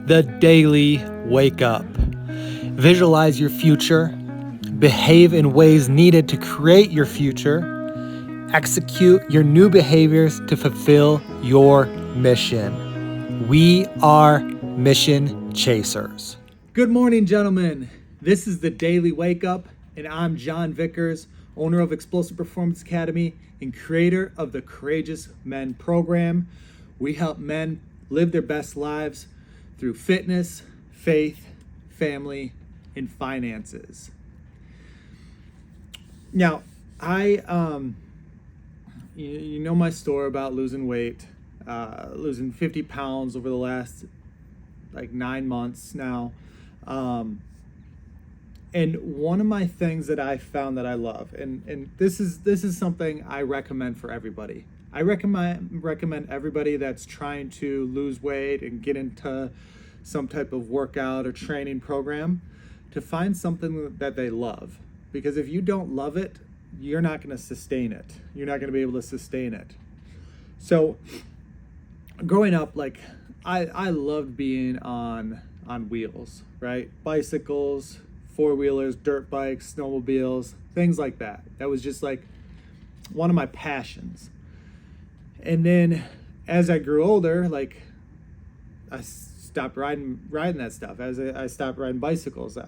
The Daily Wake Up. Visualize your future, behave in ways needed to create your future, execute your new behaviors to fulfill your mission. We are mission chasers. Good morning, gentlemen. This is the Daily Wake Up, and I'm John Vickers, owner of Explosive Performance Academy and creator of the Courageous Men program. We help men live their best lives through fitness, faith, family, and finances. Now, you know my story about losing weight, losing 50 pounds over the last 9 months now. And one of my things that I found that I love, and this is something I recommend for everybody. I recommend everybody that's trying to lose weight and get into some type of workout or training program to find something that they love. Because if you don't love it, you're not going to sustain it. You're not going to be able to sustain it. So growing up, I loved being on wheels, right? Bicycles, four-wheelers, dirt bikes, snowmobiles, things like that. That was just one of my passions. And then as I grew older, I stopped riding that stuff. As I stopped riding bicycles,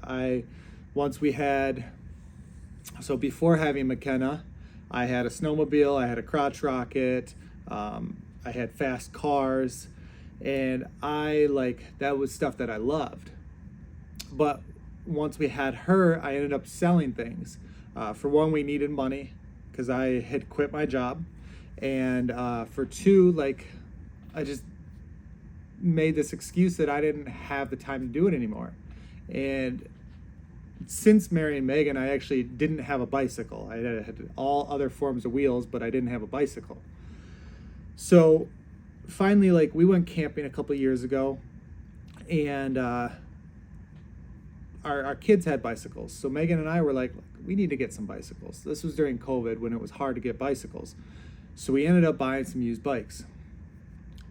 before having McKenna, I had a snowmobile, I had a crotch rocket, I had fast cars, and that was stuff that I loved. But once we had her, I ended up selling things. For one, we needed money because I had quit my job. And for two, I just made this excuse that I didn't have the time to do it anymore. And since marrying Megan, I actually didn't have a bicycle. I had all other forms of wheels, but I didn't have a bicycle. So finally, we went camping a couple of years ago, and our kids had bicycles. So Megan and I were like, we need to get some bicycles. This was during COVID when it was hard to get bicycles. So we ended up buying some used bikes.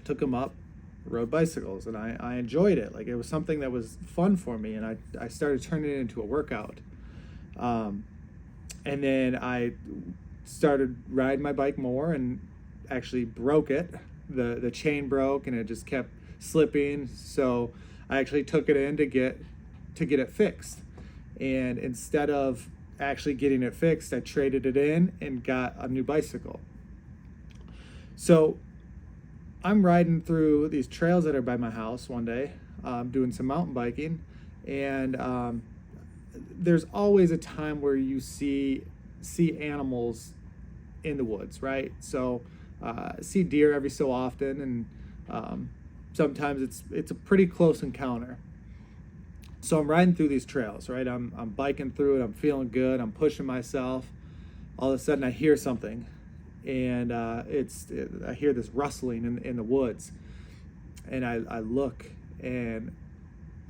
Took them up, rode bicycles, and I enjoyed it. It was something that was fun for me, and I started turning it into a workout. And then I started riding my bike more and actually broke it. The chain broke and it just kept slipping. So I actually took it in to get it fixed. And instead of actually getting it fixed, I traded it in and got a new bicycle. So I'm riding through these trails that are by my house one day, doing some mountain biking, and there's always a time where you see animals in the woods, right? So see deer every so often, and sometimes it's a pretty close encounter. So I'm riding through these trails, right? I'm biking through it. I'm feeling good. I'm pushing myself. All of a sudden, I hear something. And I hear this rustling in the woods, and I look and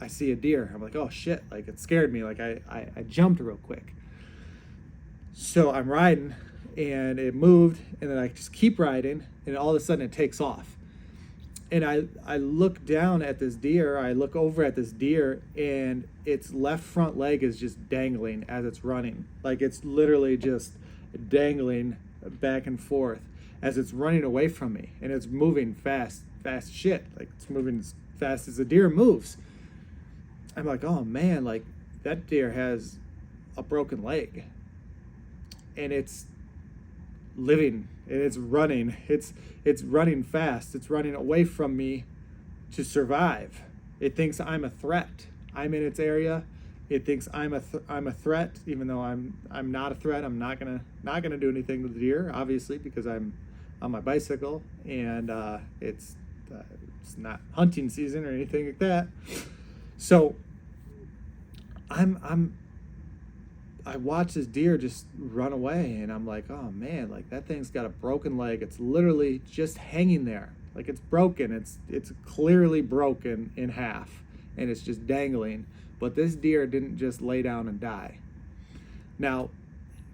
I see a deer. I'm like, oh shit, it scared me. I jumped real quick. So I'm riding and it moved, and then I just keep riding, and all of a sudden it takes off. And I look down at this deer, I look over at this deer, and its left front leg is just dangling as it's running. It's literally just dangling back and forth as it's running away from me, and it's moving fast shit. It's moving as fast as a deer moves. I'm like, oh man, that deer has a broken leg, and it's living, and it's running. It's running fast. It's running away from me to survive. It thinks I'm a threat. I'm in its area. It thinks I'm a threat, even though I'm not a threat. I'm not gonna do anything to the deer, obviously, because I'm on my bicycle, and it's not hunting season or anything like that. So I watch this deer just run away, and I'm like, oh man, that thing's got a broken leg. It's literally just hanging there, it's broken. It's clearly broken in half, and it's just dangling. But this deer didn't just lay down and die. Now,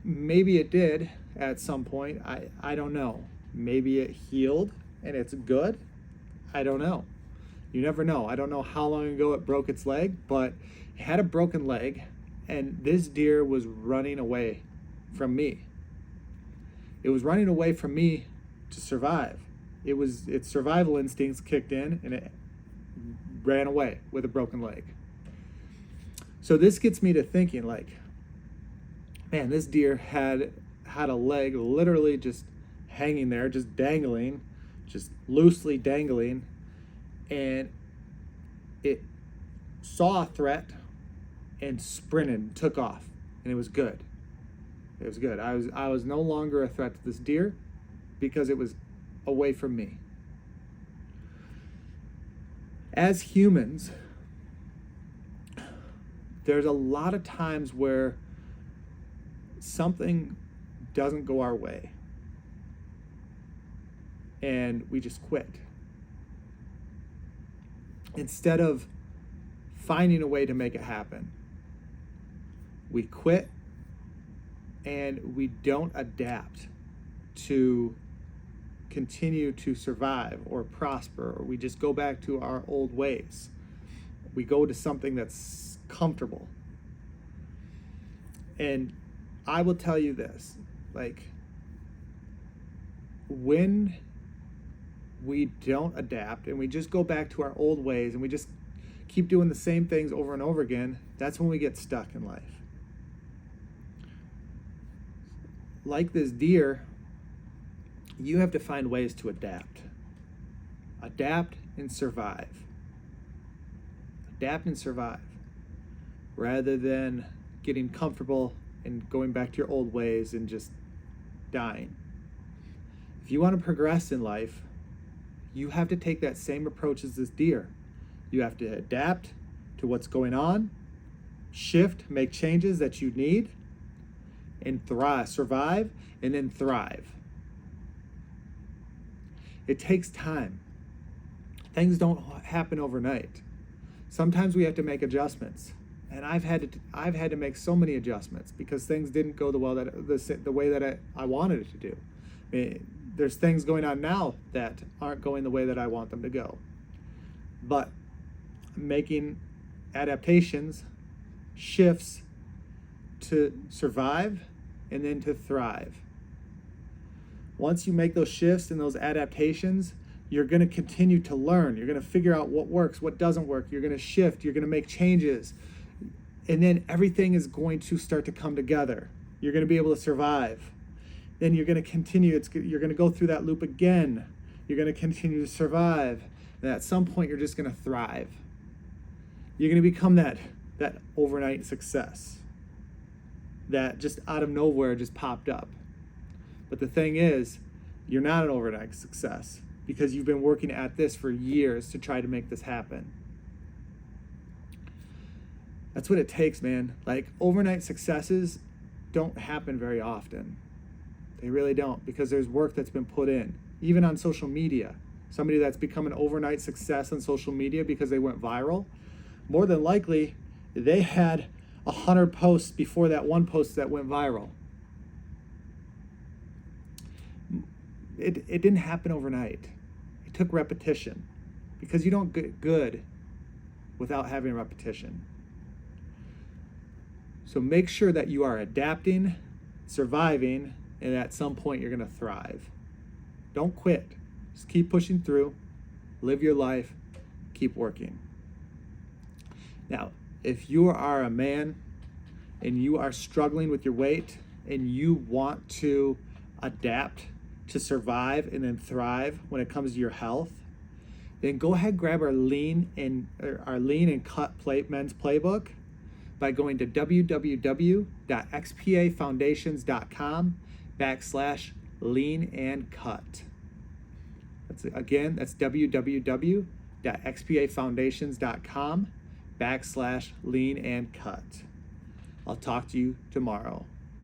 maybe it did at some point. I don't know. Maybe it healed and it's good. I don't know. You never know. I don't know how long ago it broke its leg, but it had a broken leg, and this deer was running away from me. It was running away from me to survive. Its survival instincts kicked in, and it ran away with a broken leg. So this gets me to thinking, like, man, this deer had a leg literally just hanging there, just dangling, just loosely dangling, and it saw a threat and sprinted and took off, and it was good. It was good. I was no longer a threat to this deer because it was away from me. As humans, there's a lot of times where something doesn't go our way and we just quit. Instead of finding a way to make it happen, we quit and we don't adapt to continue to survive or prosper, or we just go back to our old ways. We go to something that's comfortable. And I will tell you this, like, when we don't adapt and we just go back to our old ways and we just keep doing the same things over and over again, that's when we get stuck in life. Like this deer, you have to find ways to adapt. Adapt and survive. Adapt and survive. Rather than getting comfortable and going back to your old ways and just dying. If you want to progress in life, you have to take that same approach as this deer. You have to adapt to what's going on, shift, make changes that you need, and thrive, survive, and then thrive. It takes time. Things don't happen overnight. Sometimes we have to make adjustments, and I've had to make so many adjustments because things didn't go the way that I wanted it to do. I mean, there's things going on now that aren't going the way that I want them to go, but making adaptations, shifts to survive and then to thrive. Once you make those shifts and those adaptations, you're going to continue to learn. You're going to figure out what works, what doesn't work. You're going to shift. You're going to make changes. And then everything is going to start to come together. You're going to be able to survive. Then you're going to continue. You're going to go through that loop again. You're going to continue to survive. And at some point, you're just going to thrive. You're going to become that overnight success that just out of nowhere just popped up. But the thing is, you're not an overnight success because you've been working at this for years to try to make this happen. That's what it takes, man. Like, overnight successes don't happen very often. They really don't, because there's work that's been put in. Even on social media, somebody that's become an overnight success on social media because they went viral, more than likely, they had 100 posts before that one post that went viral. It didn't happen overnight. It took repetition, because you don't get good without having repetition. So make sure that you are adapting, surviving, and at some point you're going to thrive. Don't quit. Just keep pushing through, live your life, keep working. Now, if you are a man and you are struggling with your weight and you want to adapt to survive and then thrive when it comes to your health, then go ahead and grab our lean and cut men's playbook by going to www.xpafoundations.com/lean-and-cut. That's www.xpafoundations.com/lean-and-cut. I'll talk to you tomorrow.